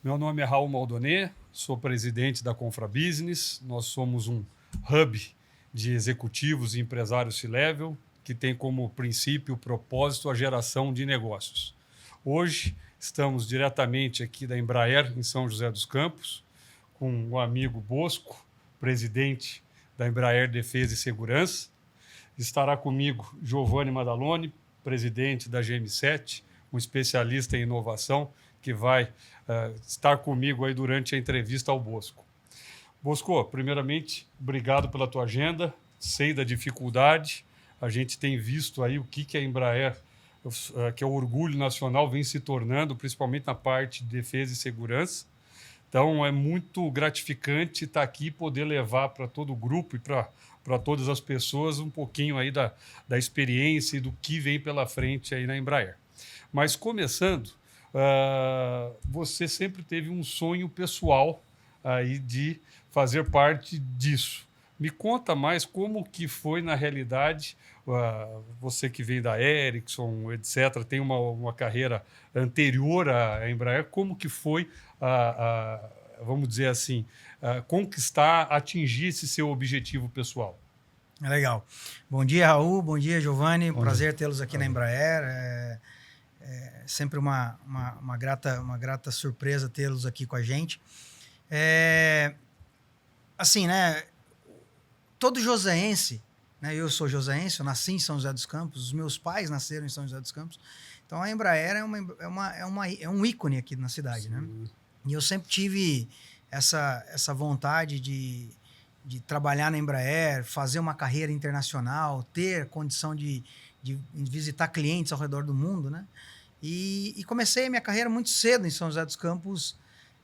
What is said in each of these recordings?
Meu nome é Raul Maldoné, sou presidente da Confra Business. Nós somos um hub de executivos e empresários C-Level que tem como princípio e propósito a geração de negócios. Hoje estamos diretamente aqui da Embraer, em São José dos Campos, com o amigo Bosco, presidente da Embraer Defesa e Segurança. Estará comigo Giovanni Madaloni, presidente da GM7, um especialista em inovação, que vai estar comigo aí durante a entrevista ao Bosco. Bosco, primeiramente, obrigado pela tua agenda, sei da dificuldade, a gente tem visto aí o que a Embraer, que é o orgulho nacional, vem se tornando, principalmente na parte de defesa e segurança. Então, é muito gratificante estar aqui e poder levar para todo o grupo e para todas as pessoas um pouquinho aí da experiência e do que vem pela frente aí na Embraer. Mas começando, você sempre teve um sonho pessoal aí de fazer parte disso. Me conta mais como que foi na realidade, você que vem da Ericsson, etc., tem uma carreira anterior à Embraer, como que foi, vamos dizer assim, conquistar, atingir esse seu objetivo pessoal? Legal. Bom dia, Raul. Bom dia, Giovanni. Bom Prazer dia. tê-los aqui na Embraer. É sempre uma grata surpresa tê-los aqui com a gente. Assim, né? Todo joseense, né? Eu sou joseense, eu nasci em São José dos Campos, os meus pais nasceram em São José dos Campos. Então a Embraer é um ícone aqui na cidade, Sim. né? E eu sempre tive essa vontade de trabalhar na Embraer, fazer uma carreira internacional, ter condição de visitar clientes ao redor do mundo, né? E comecei a minha carreira muito cedo em São José dos Campos,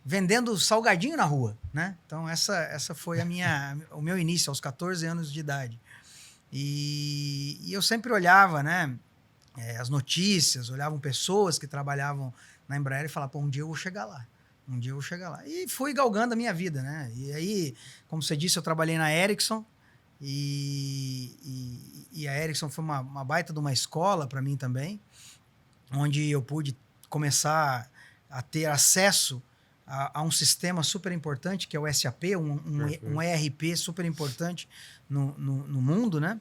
vendendo salgadinho na rua, né? Então essa foi o meu início, aos 14 anos de idade. E eu sempre olhava, né, as notícias, olhavam pessoas que trabalhavam na Embraer e falava, pô, um dia eu vou chegar lá. Um dia eu vou chegar lá. E fui galgando a minha vida, né? E aí, como você disse, eu trabalhei na Ericsson e a Ericsson foi uma baita de uma escola para mim também, onde eu pude começar a ter acesso a um sistema super importante, que é o SAP, um ERP super importante no mundo, né?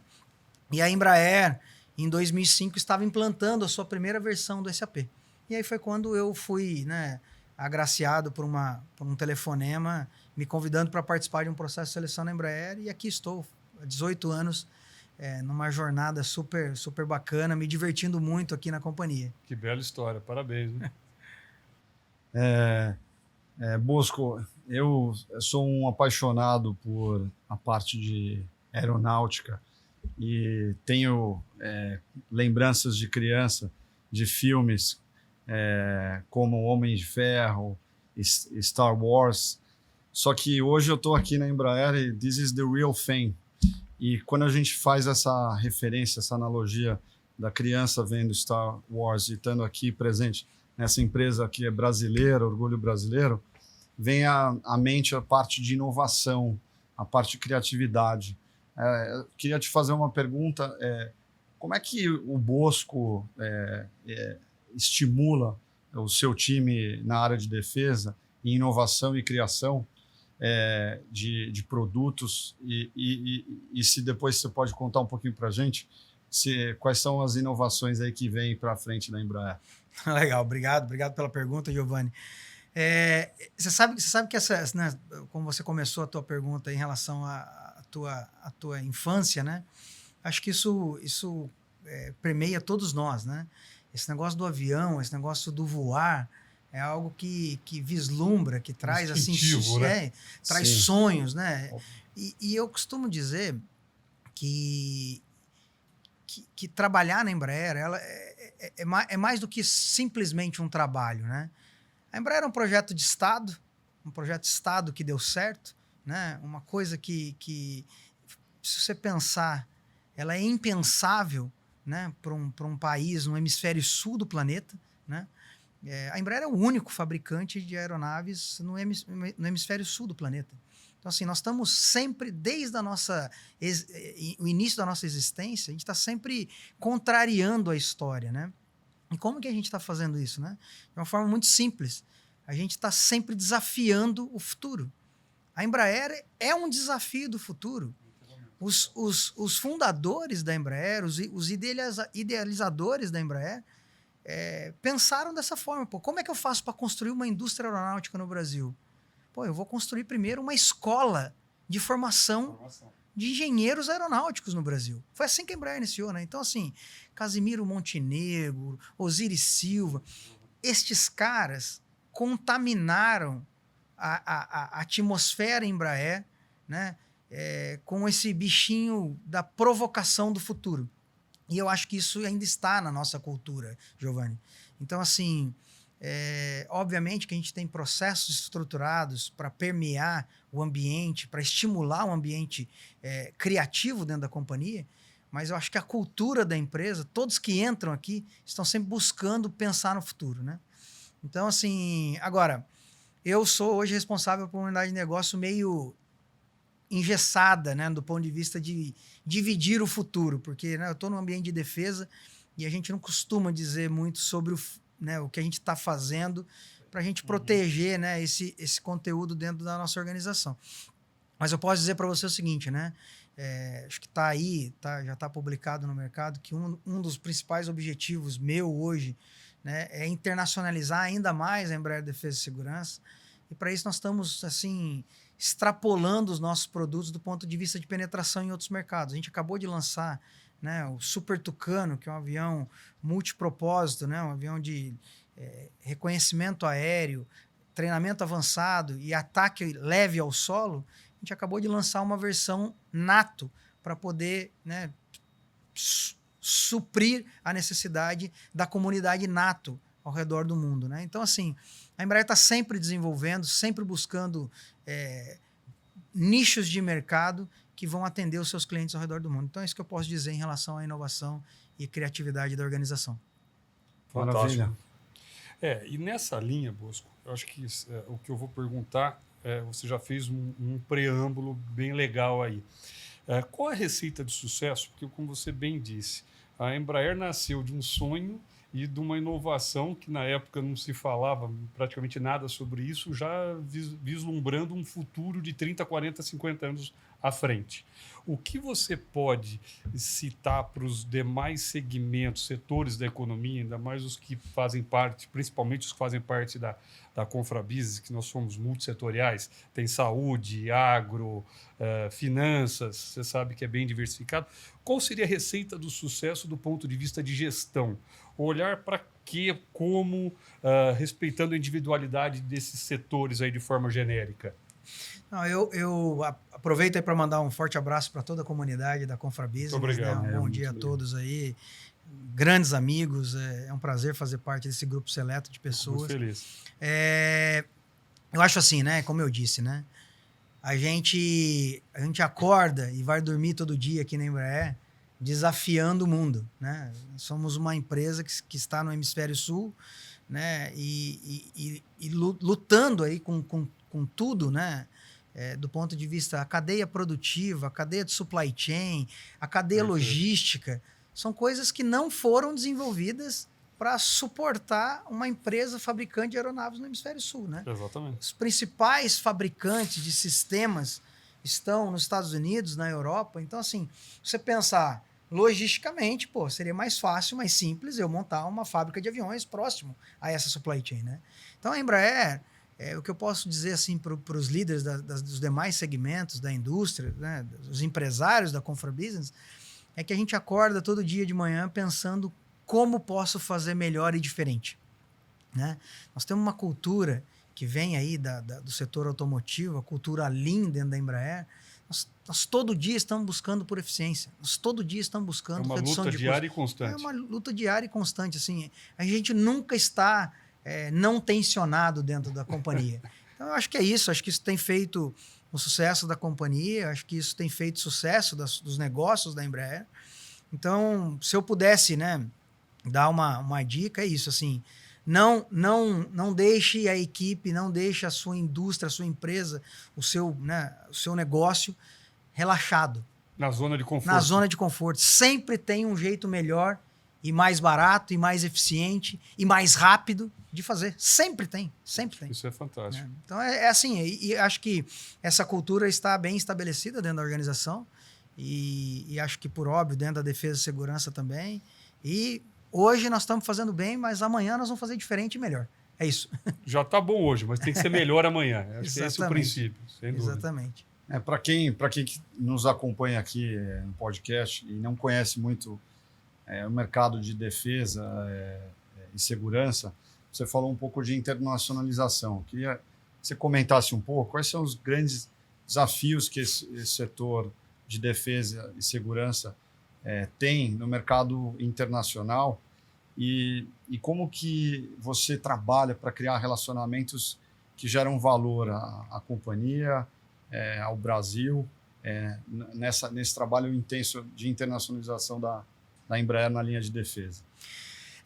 E a Embraer, em 2005, estava implantando a sua primeira versão do SAP. E aí foi quando eu fui, né, agraciado por um telefonema me convidando para participar de um processo de seleção na Embraer, e aqui estou, há 18 anos, numa jornada super, super bacana, me divertindo muito aqui na companhia. Que bela história, parabéns. Né? Bosco, eu sou um apaixonado por a parte de aeronáutica e tenho lembranças de criança de filmes como Homem de Ferro, Star Wars. Só que hoje eu estou aqui na Embraer e this is the real thing. E quando a gente faz essa referência, essa analogia da criança vendo Star Wars e estando aqui presente nessa empresa que é brasileira, orgulho brasileiro, vem à mente a parte de inovação, a parte de criatividade. Eu queria te fazer uma pergunta, como é que o Bosco estimula o seu time na área de defesa, em inovação e criação de produtos, e se depois você pode contar um pouquinho para a gente quais são as inovações aí que vêm para frente da Embraer. Legal, obrigado pela pergunta, Giovanni. Você sabe que né, como você começou a tua pergunta em relação à tua infância, né? Acho que isso permeia todos nós, né? Esse negócio do avião, esse negócio do voar, é algo que vislumbra, que traz assim, né? Traz sonhos, né? E eu costumo dizer que trabalhar na Embraer ela é mais do que simplesmente um trabalho, né? A Embraer é um projeto de Estado, que deu certo, né? Uma coisa que se você pensar, ela é impensável, né, para um país no hemisfério sul do planeta, né? A Embraer é o único fabricante de aeronaves no hemisfério sul do planeta. Então, assim, nós estamos sempre, desde o início da nossa existência, a gente está sempre contrariando a história, né? E como que a gente está fazendo isso, né? De uma forma muito simples. a gente está sempre desafiando o futuro. A Embraer é um desafio do futuro. Os fundadores da Embraer, os idealizadores da Embraer, pensaram dessa forma. Pô, como é que eu faço para construir uma indústria aeronáutica no Brasil? Pô, eu vou construir primeiro uma escola de formação de engenheiros aeronáuticos no Brasil. Foi assim que a Embraer iniciou, né? Então, assim, Casimiro Montenegro, Osiris Silva, estes caras contaminaram a atmosfera Embraer, né? Com esse bichinho da provocação do futuro. E eu acho que isso ainda está na nossa cultura, Giovanni. Então, assim, obviamente que a gente tem processos estruturados para permear o ambiente, para estimular um ambiente criativo dentro da companhia, mas eu acho que a cultura da empresa, todos que entram aqui, estão sempre buscando pensar no futuro, né? Então, assim, agora, eu sou hoje responsável por uma unidade de negócio meio engessada, né, do ponto de vista de dividir o futuro, porque, né, eu estou num ambiente de defesa e a gente não costuma dizer muito sobre o que a gente está fazendo para a gente proteger, né, esse conteúdo dentro da nossa organização. Mas eu posso dizer para você o seguinte, né, acho que está aí, já está publicado no mercado, que um dos principais objetivos meu hoje, né, é internacionalizar ainda mais a Embraer Defesa e Segurança, e para isso nós estamos, assim, extrapolando os nossos produtos do ponto de vista de penetração em outros mercados. A gente acabou de lançar, né, o Super Tucano, que é um avião multipropósito, né, um avião de reconhecimento aéreo, treinamento avançado e ataque leve ao solo. A gente acabou de lançar uma versão NATO para poder, né, suprir a necessidade da comunidade NATO ao redor do mundo, né? Então, assim, a Embraer está sempre desenvolvendo, sempre buscando nichos de mercado que vão atender os seus clientes ao redor do mundo. Então, é isso que eu posso dizer em relação à inovação e criatividade da organização. Maravilha. E nessa linha, Bosco, eu acho que o que eu vou perguntar, você já fez um preâmbulo bem legal aí. Qual a receita de sucesso? Porque, como você bem disse, a Embraer nasceu de um sonho e de uma inovação que na época não se falava praticamente nada sobre isso, já vislumbrando um futuro de 30, 40, 50 anos à frente. O que você pode citar para os demais segmentos, setores da economia, ainda mais os que fazem parte, principalmente os que fazem parte da Confrabusiness, que nós somos multissetoriais, tem saúde, agro, finanças, você sabe que é bem diversificado. Qual seria a receita do sucesso do ponto de vista de gestão? Olhar para quê, como, respeitando a individualidade desses setores aí de forma genérica? Não, eu aproveito aí para mandar um forte abraço para toda a comunidade da Confrabusiness. Muito obrigado. Né? Um bom dia a todos aí. Grandes amigos, é um prazer fazer parte desse grupo seleto de pessoas. Muito feliz. Eu acho assim, né? Como eu disse, né? A gente acorda e vai dormir todo dia aqui na Embraer desafiando o mundo, né? Somos uma empresa que está no hemisfério sul, né? E lutando aí com tudo, né? Do ponto de vista a cadeia produtiva, a cadeia de supply chain, a cadeia logística, são coisas que não foram desenvolvidas para suportar uma empresa fabricante de aeronaves no hemisfério sul, né? Exatamente. Os principais fabricantes de sistemas estão nos Estados Unidos, na Europa. Então, assim, você pensar logisticamente, seria mais fácil, mais simples eu montar uma fábrica de aviões próximo a essa supply chain, né? Então, a Embraer, o que eu posso dizer assim para os líderes dos demais segmentos da indústria, né, os empresários da Confrabusiness, é que a gente acorda todo dia de manhã pensando como posso fazer melhor e diferente, né? Nós temos uma cultura que vem aí do setor automotivo, a cultura Lean dentro da Embraer. Nós todo dia estamos buscando por eficiência. Nós todo dia estamos buscando redução de custos. É uma luta diária e constante. É uma luta diária e constante. Assim, a gente nunca está não tensionado dentro da companhia. Então, eu acho que é isso. Acho que isso tem feito o sucesso da companhia. Acho que isso tem feito sucesso dos negócios da Embraer. Então, se eu pudesse, né, dar uma dica, é isso. Assim, não deixe a equipe, não deixe a sua indústria, a sua empresa, o seu negócio relaxado. Na zona de conforto. Na zona de conforto. Sempre tem um jeito melhor e mais barato, e mais eficiente, e mais rápido de fazer. Sempre tem, sempre tem. Isso é fantástico. Então é assim, e acho que essa cultura está bem estabelecida dentro da organização, e acho que, por óbvio, dentro da defesa e segurança também. E hoje nós estamos fazendo bem, mas amanhã nós vamos fazer diferente e melhor. É isso. Já está bom hoje, mas tem que ser melhor amanhã. Acho que esse é o Exatamente. princípio, sem dúvida. Exatamente. Para quem nos acompanha aqui no podcast e não conhece muito o mercado de defesa e segurança, você falou um pouco de internacionalização. Eu queria que você comentasse um pouco quais são os grandes desafios que esse setor de defesa e segurança tem no mercado internacional e como que você trabalha para criar relacionamentos que geram valor à companhia, ao Brasil, nesse trabalho intenso de internacionalização da Embraer na linha de defesa.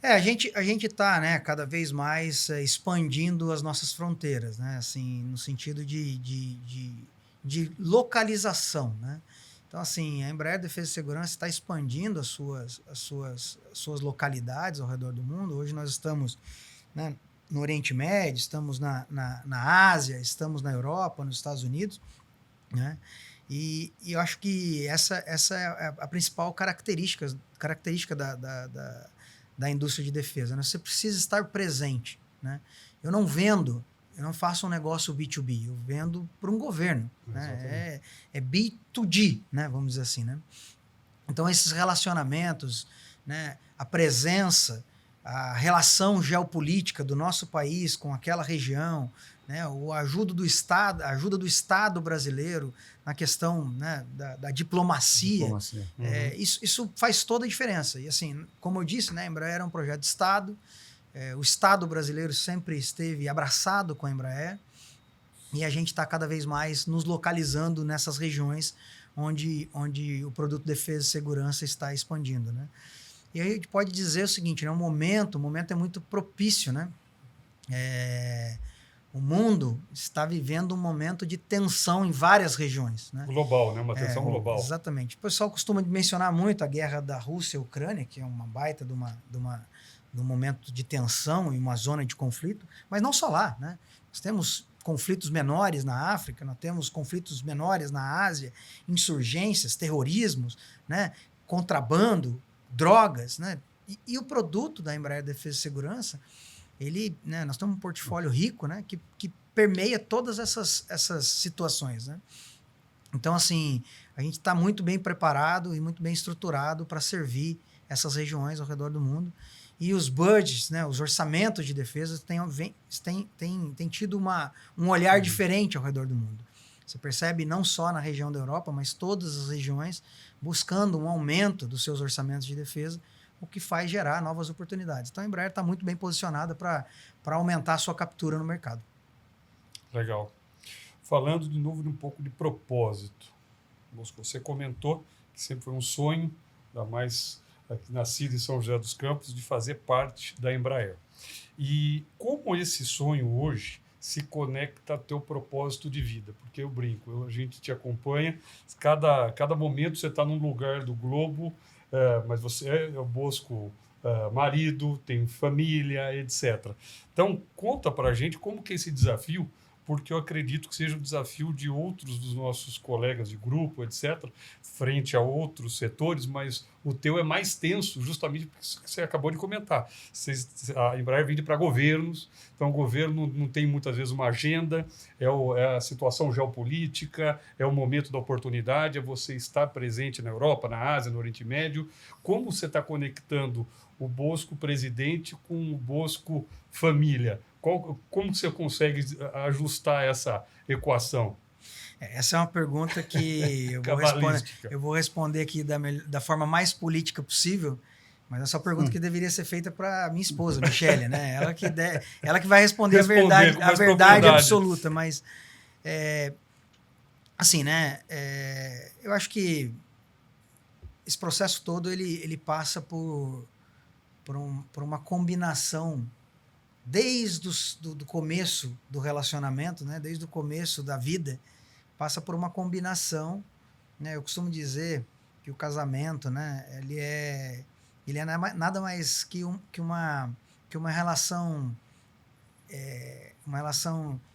A gente está, né, cada vez mais expandindo as nossas fronteiras, né, assim, no sentido de localização, né? Então, assim, a Embraer Defesa e Segurança está expandindo as suas localidades ao redor do mundo. Hoje nós estamos, né, no Oriente Médio, estamos na Ásia, estamos na Europa, nos Estados Unidos, né? E eu acho que essa é a principal característica da indústria de defesa, né? Você precisa estar presente, né? Eu não faço um negócio B2B, eu vendo para um governo, né? É B2G, né? Vamos dizer assim, né? Então, esses relacionamentos, né? A presença, a relação geopolítica do nosso país com aquela região, né? A ajuda do Estado brasileiro na questão, né, da diplomacia. Isso faz toda a diferença. E assim, como eu disse, né, a Embraer é um projeto de Estado. O Estado brasileiro sempre esteve abraçado com a Embraer e a gente está cada vez mais nos localizando nessas regiões onde o produto de defesa e segurança está expandindo, né? E aí a gente pode dizer o seguinte, né? O momento é muito propício, né? O mundo está vivendo um momento de tensão em várias regiões, né? Global, né? Uma tensão global. Exatamente. O pessoal costuma mencionar muito a guerra da Rússia e Ucrânia, que é uma baita de um momento de tensão e uma zona de conflito, mas não só lá, né? Nós temos conflitos menores na África, nós temos conflitos menores na Ásia, insurgências, terrorismos, né? Contrabando, drogas, né? E o produto da Embraer Defesa e Segurança, né, nós temos um portfólio rico, né, que permeia todas essas situações, né? Então, assim, a gente está muito bem preparado e muito bem estruturado para servir essas regiões ao redor do mundo. E os budgets, né, os orçamentos de defesa têm tido um olhar diferente ao redor do mundo. Você percebe não só na região da Europa, mas todas as regiões buscando um aumento dos seus orçamentos de defesa, o que faz gerar novas oportunidades. Então a Embraer está muito bem posicionada para aumentar a sua captura no mercado. Legal. Falando de novo de um pouco de propósito. Você comentou que sempre foi um sonho, ainda mais aqui nascido em São José dos Campos, de fazer parte da Embraer. E como esse sonho hoje se conecta ao teu propósito de vida? Porque eu brinco, a gente te acompanha, cada momento você está num lugar do globo, mas você é o Bosco marido, tem família, etc. Então, conta para a gente como que é esse desafio, porque eu acredito que seja o desafio de outros dos nossos colegas de grupo, etc., frente a outros setores, mas o teu é mais tenso, justamente porque você acabou de comentar. A Embraer vende para governos, então o governo não tem muitas vezes uma agenda, é a situação geopolítica, é o momento da oportunidade, é você estar presente na Europa, na Ásia, no Oriente Médio. Como você está conectando o Bosco presidente com o Bosco família? Como você consegue ajustar essa equação? Essa é uma pergunta que eu vou responder aqui da forma mais política possível, mas essa é uma pergunta que deveria ser feita para minha esposa, Michele, né? Ela que vai responder a verdade absoluta, mas assim, né? Eu acho que esse processo todo ele passa por uma combinação desde do começo do relacionamento, né? Desde o começo da vida, passa por uma combinação, né? Eu costumo dizer que o casamento, né? Ele é ele é nada mais que uma relação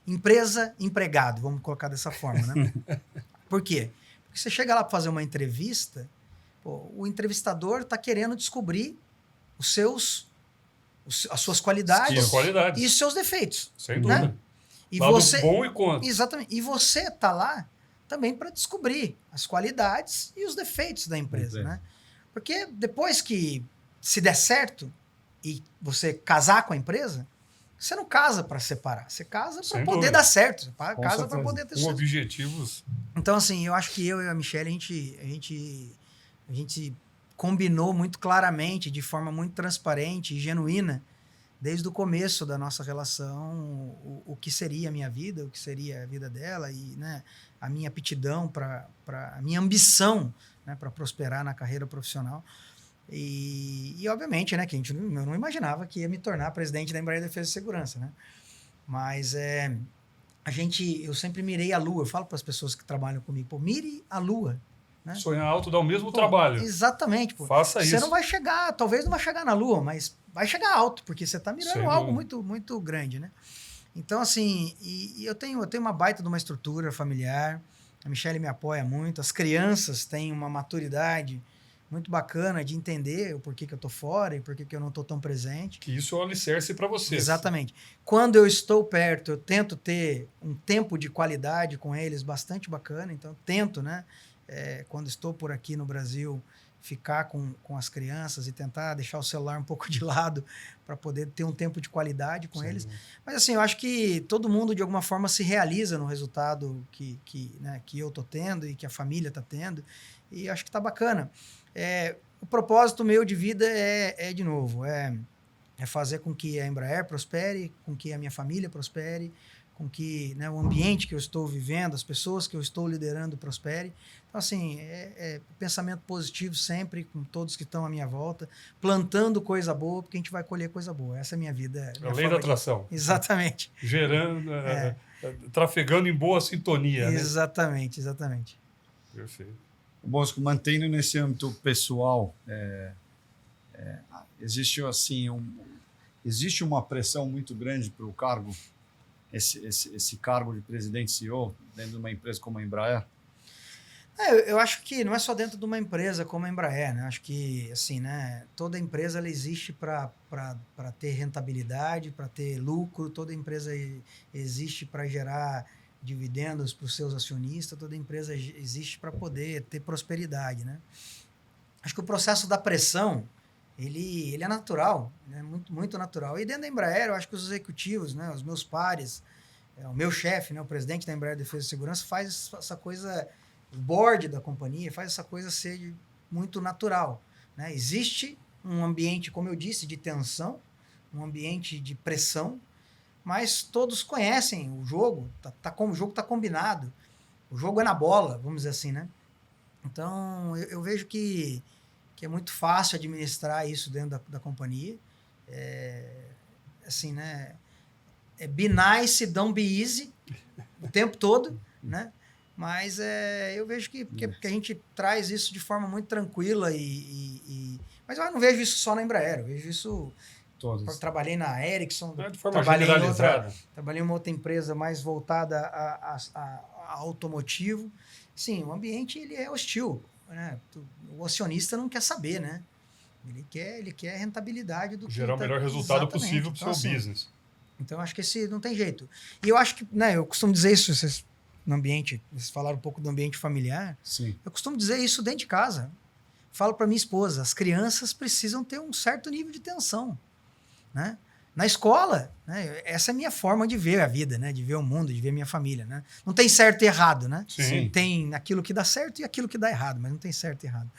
empresa-empregado, vamos colocar dessa forma, né? Por quê? Porque você chega lá para fazer uma entrevista, o entrevistador está querendo descobrir as suas qualidades e os seus defeitos. Sem dúvida. Né? E lado você, bom e contra. Exatamente. E você está lá também para descobrir as qualidades e os defeitos da empresa. Né? Porque depois que se der certo e você casar com a empresa, você não casa para separar, você casa para poder dar certo, você casa para poder ter sucesso. Objetivos. Então, assim, eu acho que eu e a Michelle, a gente combinou muito claramente, de forma muito transparente e genuína, desde o começo da nossa relação, o que seria a minha vida, o que seria a vida dela e, né, a minha aptidão, a minha ambição, né, para prosperar na carreira profissional. E obviamente, né, que eu não imaginava que ia me tornar presidente da Embraer Defesa e Segurança, né? Mas eu sempre mirei a lua. Eu falo para as pessoas que trabalham comigo, mire a lua. Né? Sonhar alto dá o mesmo trabalho. Exatamente. Faça isso. Você não vai chegar, talvez não vai chegar na lua, mas vai chegar alto, porque você está mirando algo muito, muito grande, né? Então, assim, eu tenho uma baita de uma estrutura familiar, a Michelle me apoia muito, as crianças têm uma maturidade muito bacana de entender o porquê que eu tô fora e porquê que eu não tô tão presente. Que isso é um alicerce para vocês. Exatamente. Quando eu estou perto, eu tento ter um tempo de qualidade com eles bastante bacana. Então, tento, né? Quando estou por aqui no Brasil, ficar com as crianças e tentar deixar o celular um pouco de lado para poder ter um tempo de qualidade com eles. Mas, assim, eu acho que todo mundo, de alguma forma, se realiza no resultado que eu tô tendo e que a família tá tendo. E acho que tá bacana. O propósito meu de vida de novo, é fazer com que a Embraer prospere, com que a minha família prospere, com que, né, o ambiente que eu estou vivendo, as pessoas que eu estou liderando prospere. Então, assim, pensamento positivo sempre com todos que estão à minha volta, plantando coisa boa, porque a gente vai colher coisa boa. Essa é a minha vida. A lei da atração. Exatamente. Gerando, trafegando em boa sintonia. Exatamente, né? Exatamente. Perfeito. Bosco, mantendo nesse âmbito pessoal, existe uma pressão muito grande para o cargo, esse cargo de presidente CEO dentro de uma empresa como a Embraer? Eu acho que não é só dentro de uma empresa como a Embraer, né? Acho que, assim, né, toda empresa ela existe para ter rentabilidade, para ter lucro, toda empresa existe para gerar dividendos para os seus acionistas, toda empresa existe para poder ter prosperidade, né? Acho que o processo da pressão, ele é natural, né? Muito, muito natural. E dentro da Embraer, eu acho que os executivos, né, os meus pares, o meu chefe, né, o presidente da Embraer Defesa e Segurança, faz essa coisa, o board da companhia faz essa coisa ser muito natural, né? Existe um ambiente, como eu disse, de tensão, um ambiente de pressão, mas todos conhecem o jogo, o jogo está combinado, o jogo é na bola, vamos dizer assim, né? Então, eu vejo que é muito fácil administrar isso dentro da companhia. Assim, né? Be nice, don't be easy, o tempo todo, né? Mas eu vejo que a gente traz isso de forma muito tranquila mas eu não vejo isso só na Embraer, eu vejo isso... Trabalhei na Ericsson, trabalhei em uma outra empresa mais voltada a automotivo. Sim, o ambiente ele é hostil, né? O acionista não quer saber, né? Ele quer rentabilidade do gerar o melhor resultado possível para o seu business. Então, acho que não tem jeito. E eu acho que, né, eu costumo dizer isso, vocês falaram um pouco do ambiente familiar. Sim. Eu costumo dizer isso dentro de casa. Falo para minha esposa, as crianças precisam ter um certo nível de tensão. Né? Na escola, né? Essa é a minha forma de ver a vida, né? De ver o mundo, de ver a minha família. Né? Não tem certo e errado, né? Sim. Tem aquilo que dá certo e aquilo que dá errado, mas não tem certo e errado.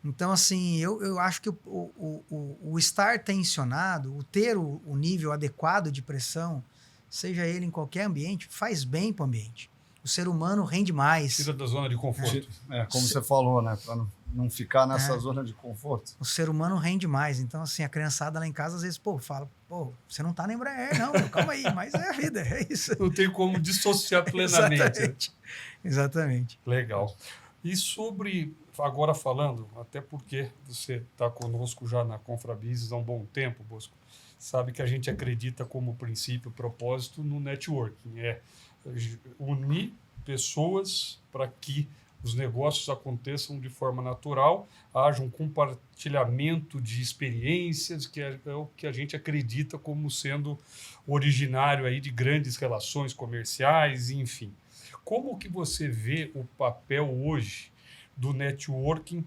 Então, assim, eu acho que o estar tensionado, o ter o nível adequado de pressão, seja ele em qualquer ambiente, faz bem para o ambiente. O ser humano rende mais. Tira da zona de conforto. Como você falou, né? Para não ficar nessa zona de conforto. O ser humano rende mais. Então, assim, a criançada lá em casa, às vezes, fala, você não tá na Embraer, não, calma aí, mas é a vida, é isso. Não tem como dissociar plenamente. Exatamente. Legal. E sobre, agora falando, até porque você está conosco já na Confrabusiness há um bom tempo, Bosco, sabe que a gente acredita como princípio, propósito no networking, unir pessoas para que os negócios aconteçam de forma natural, haja um compartilhamento de experiências, que é o que a gente acredita como sendo originário aí de grandes relações comerciais, enfim. Como que você vê o papel hoje do networking,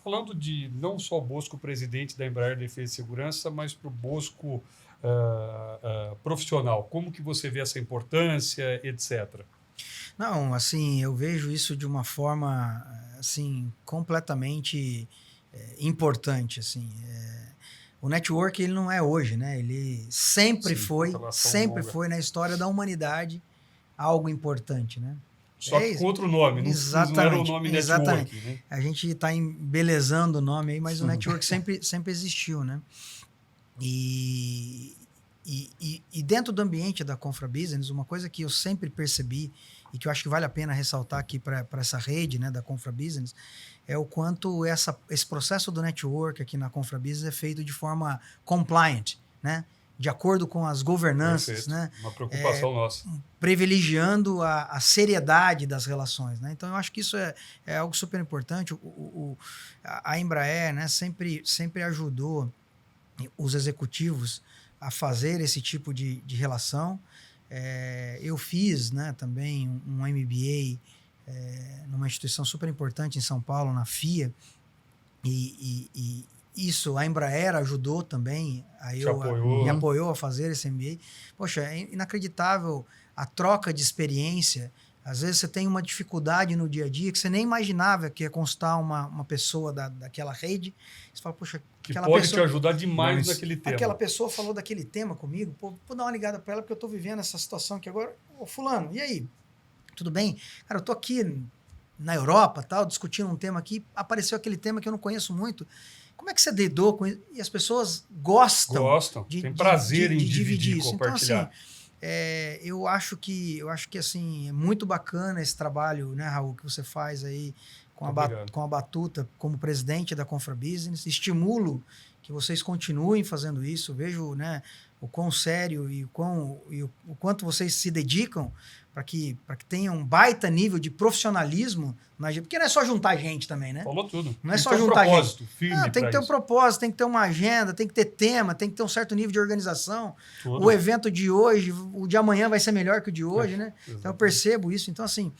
falando de não só o Bosco, presidente da Embraer Defesa e Segurança, mas para o Bosco profissional? Como que você vê essa importância, etc.? Não, assim, eu vejo isso de uma forma, assim, completamente importante, assim. O network, ele não é hoje, né? Ele sempre foi na história da humanidade algo importante, né? Só que com outro nome, não era o nome exatamente. network, né? A gente está embelezando o nome aí, mas o network sempre existiu, né? E dentro do ambiente da Confrabusiness, uma coisa que eu sempre percebi e que eu acho que vale a pena ressaltar aqui para essa rede, né, da Confrabusiness, é o quanto esse processo do network aqui na Confrabusiness é feito de forma compliant, né? De acordo com as governanças, né? Uma preocupação nossa. Privilegiando a seriedade das relações, né? Então, eu acho que isso é algo super importante. A Embraer, né, sempre ajudou os executivos a fazer esse tipo de relação. Eu fiz, né, também um MBA numa instituição super importante em São Paulo, na FIA, e isso, a Embraer ajudou também, me apoiou a fazer esse MBA. Poxa, é inacreditável a troca de experiência. Às vezes você tem uma dificuldade no dia a dia que você nem imaginava que ia consultar uma pessoa daquela rede. Você fala, poxa, que pode te ajudar demais naquele tema. Aquela pessoa falou daquele tema comigo, pô, vou dar uma ligada para ela porque eu estou vivendo essa situação aqui agora. Ô, fulano, e aí? Tudo bem? Cara, eu tô aqui na Europa, tal, discutindo um tema aqui, apareceu aquele tema que eu não conheço muito. Como é que você lidou com isso? E as pessoas gostam. Tem prazer em dividir e compartilhar. Então, assim, eu acho que assim, é muito bacana esse trabalho, né, Raul, que você faz aí com a batuta como presidente da Confrabusiness. Estimulo que vocês continuem fazendo isso. Vejo, né, o quão sério e o quanto vocês se dedicam para que tenha um baita nível de profissionalismo, porque não é só juntar gente também, né? Falou tudo. Não é só juntar gente. Firme tem que ter um propósito, tem que ter uma agenda, tem que ter tema, tem que ter um certo nível de organização. Tudo. O evento de hoje, o de amanhã vai ser melhor que o de hoje, né? Então eu percebo isso. Então, assim,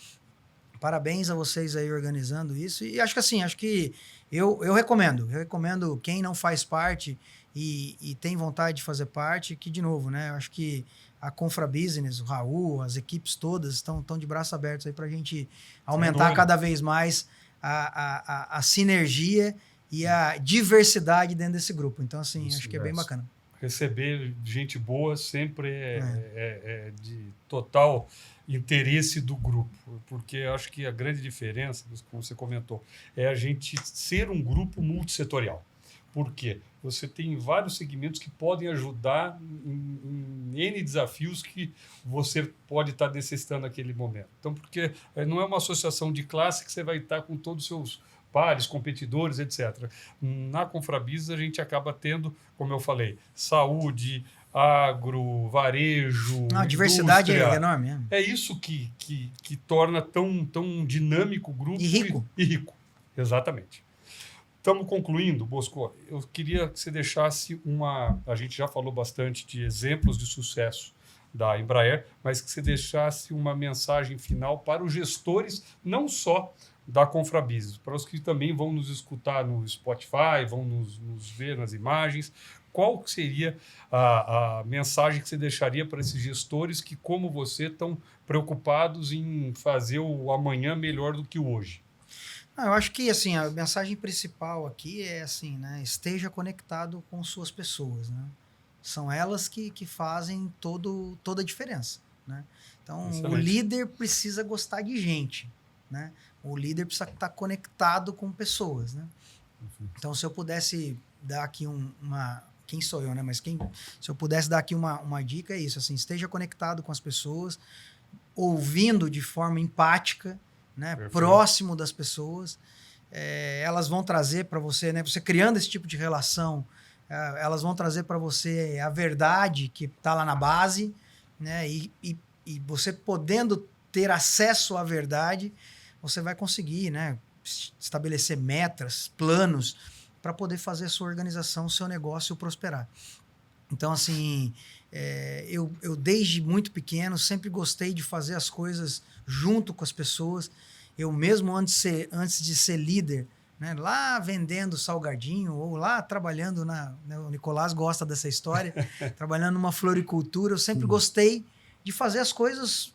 parabéns a vocês aí organizando isso. E acho que eu recomendo quem não faz parte e tem vontade de fazer parte, que, de novo, né? Eu acho que a Confrabusiness, o Raul, as equipes todas estão de braços abertos aí para a gente aumentar cada vez mais a sinergia e a diversidade dentro desse grupo. Então, assim, acho que é bem bacana. Receber gente boa sempre é de total interesse do grupo, porque acho que a grande diferença, como você comentou, é a gente ser um grupo multissetorial. Por quê? Você tem vários segmentos que podem ajudar em N desafios que você pode estar necessitando naquele momento. Então, porque não é uma associação de classe que você vai estar com todos os seus pares, competidores, etc. Na Confrabusiness, a gente acaba tendo, como eu falei, saúde, agro, varejo, a diversidade é enorme. É isso que torna tão dinâmico o grupo. E rico. Exatamente. Estamos concluindo, Bosco. Eu queria que você deixasse a gente já falou bastante de exemplos de sucesso da Embraer, mas que você deixasse uma mensagem final para os gestores, não só da Confrabusiness, para os que também vão nos escutar no Spotify, vão nos ver nas imagens. Qual seria a mensagem que você deixaria para esses gestores que, como você, estão preocupados em fazer o amanhã melhor do que o hoje? Eu acho que, assim, a mensagem principal aqui é assim, né? Esteja conectado com suas pessoas, né? São elas que fazem toda a diferença, né? Então, o líder precisa gostar de gente, né? O líder precisa estar conectado com pessoas, né? Então, se eu pudesse dar aqui quem sou eu, né? Mas se eu pudesse dar aqui uma dica, é isso, assim, esteja conectado com as pessoas, ouvindo de forma empática, né? Perfeito. Próximo das pessoas. Elas vão trazer para você, né? Você criando esse tipo de relação, elas vão trazer para você a verdade que está lá na base, né? E você podendo ter acesso à verdade, você vai conseguir, né? Estabelecer metas, planos para poder fazer a sua organização, o seu negócio prosperar. Então, assim, eu desde muito pequeno sempre gostei de fazer as coisas junto com as pessoas. Eu mesmo antes de ser líder, né, lá vendendo salgadinho ou lá trabalhando né, o Nicolás gosta dessa história, trabalhando numa floricultura, eu sempre gostei de fazer as coisas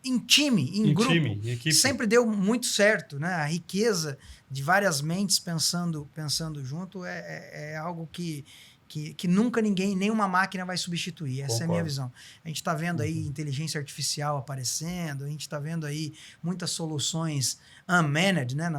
em time, em grupo. Em equipe. Sempre deu muito certo, né? A riqueza de várias mentes pensando junto é algo que nunca nenhuma máquina vai substituir. Essa é a minha visão. A gente está vendo aí inteligência artificial aparecendo, a gente está vendo aí muitas soluções unmanned, né?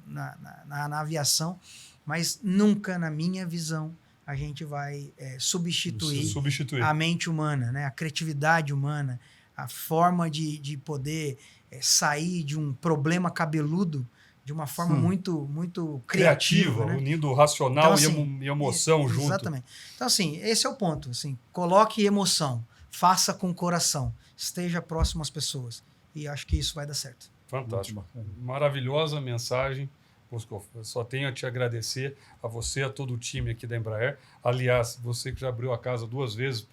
na aviação, mas nunca, na minha visão, a gente vai substituir a mente humana, né? A criatividade humana, a forma de poder sair de um problema cabeludo de uma forma muito criativa, né? Unindo racional então, assim, e emoção junto. Exatamente. Então, assim, esse é o ponto. Assim, coloque emoção, faça com o coração, esteja próximo às pessoas. E acho que isso vai dar certo. Fantástico. Maravilhosa mensagem. Bosco, eu só tenho a te agradecer, a você, a todo o time aqui da Embraer. Aliás, você que já abriu a casa 2 vezes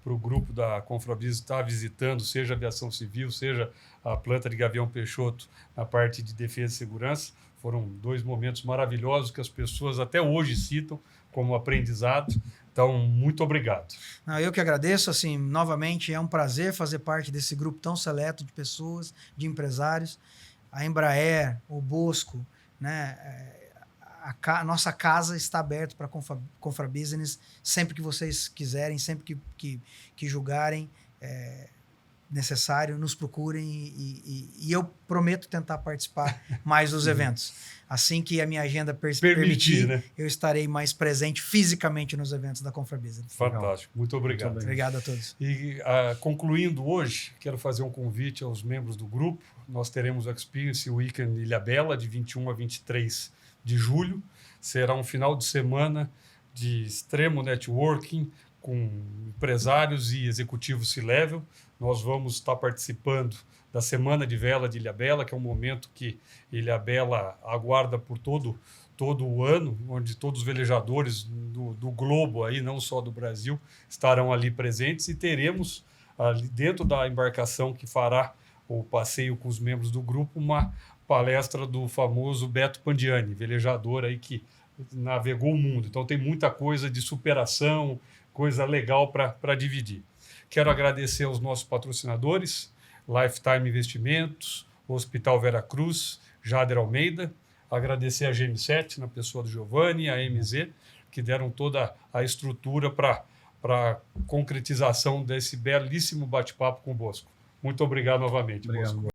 para o grupo da Confrabusiness estar visitando, seja a aviação civil, seja a planta de Gavião Peixoto na parte de defesa e segurança. Foram 2 momentos maravilhosos que as pessoas até hoje citam como aprendizado. Então, muito obrigado. Eu que agradeço. Assim, novamente, é um prazer fazer parte desse grupo tão seleto de pessoas, de empresários. A Embraer, o Bosco, né? A nossa casa está aberta para Confrabusiness sempre que vocês quiserem, sempre que julgarem necessário, nos procurem e eu prometo tentar participar mais dos eventos. Assim que a minha agenda permitir, né? Eu estarei mais presente fisicamente nos eventos da Confrabusiness. Fantástico. Muito obrigado. Muito obrigado a todos. E concluindo hoje, quero fazer um convite aos membros do grupo. Nós teremos o Experience Weekend Ilhabela, de 21 a 23 de julho. Será um final de semana de extremo networking com empresários e executivos C-Level. Nós vamos estar participando da Semana de Vela de Ilhabela, que é um momento que Ilhabela aguarda por todo o ano, onde todos os velejadores do globo, aí, não só do Brasil, estarão ali presentes e teremos ali dentro da embarcação que fará o passeio com os membros do grupo, uma palestra do famoso Beto Pandiani, velejador aí que navegou o mundo. Então tem muita coisa de superação, coisa legal para dividir. Quero agradecer aos nossos patrocinadores, Lifetime Investimentos, Hospital Vera Cruz, Jader Almeida, agradecer a GM7, na pessoa do Giovanni, a MZ, que deram toda a estrutura para a concretização desse belíssimo bate-papo com o Bosco. Muito obrigado novamente, Bosco.